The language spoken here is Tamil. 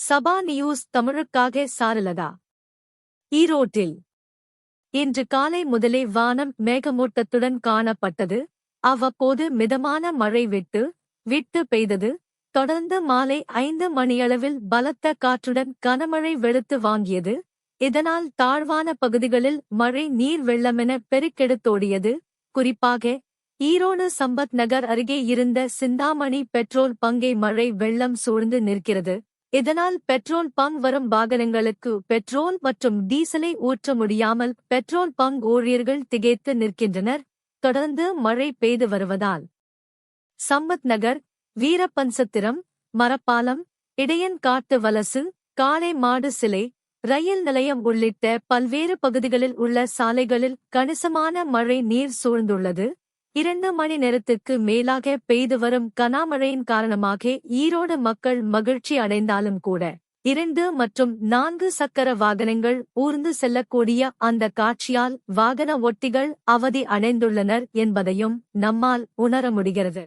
சபா நியூஸ் தமிழுக்காக சாரலதா. ஈரோட்டில் இன்று காலை முதலே வானம் மேகமூட்டத்துடன் காணப்பட்டது. அவ்வப்போது மிதமான மழை விட்டு பெய்தது. தொடர்ந்து மாலை 5 மணியளவில் பலத்த காற்றுடன் கனமழை வெளுத்து வாங்கியது. இதனால் தாழ்வான பகுதிகளில் மழை நீர் வெள்ளமென பெருக்கெடுத்தோடியது. குறிப்பாக ஈரோடு சம்பத் நகர் அருகே இருந்த சிந்தாமணி பெட்ரோல் பங்கை மழை வெள்ளம் சூழ்ந்து நிற்கிறது. இதனால் பெட்ரோல் பங்க் வரும் வாகனங்களுக்கு பெட்ரோல் மற்றும் டீசலை ஊற்ற முடியாமல் பெட்ரோல் பங்க் ஊழியர்கள் திகைத்து நிற்கின்றனர். தொடர்ந்து மழை பெய்து வருவதால் சம்பத் நகர், வீரப்பன்சத்திரம், மரப்பாலம், இடையன்காட்டு வலசு, காளை மாடு சிலை, ரயில் நிலையம் உள்ளிட்ட பல்வேறு பகுதிகளில் உள்ள சாலைகளில் கணிசமான மழை நீர் சூழ்ந்துள்ளது. 2 மணி நேரத்துக்கு மேலாக பெய்து வரும் கனமழையின் காரணமாக ஈரோடு மக்கள் மகிழ்ச்சி அடைந்தாலும் கூட 2 மற்றும் 4 சக்கர வாகனங்கள் ஊர்ந்து செல்லக்கூடிய அந்த காட்சியால் வாகன ஓட்டிகள் அவதி அடைந்துள்ளனர் என்பதையும் நம்மால் உணர முடிகிறது.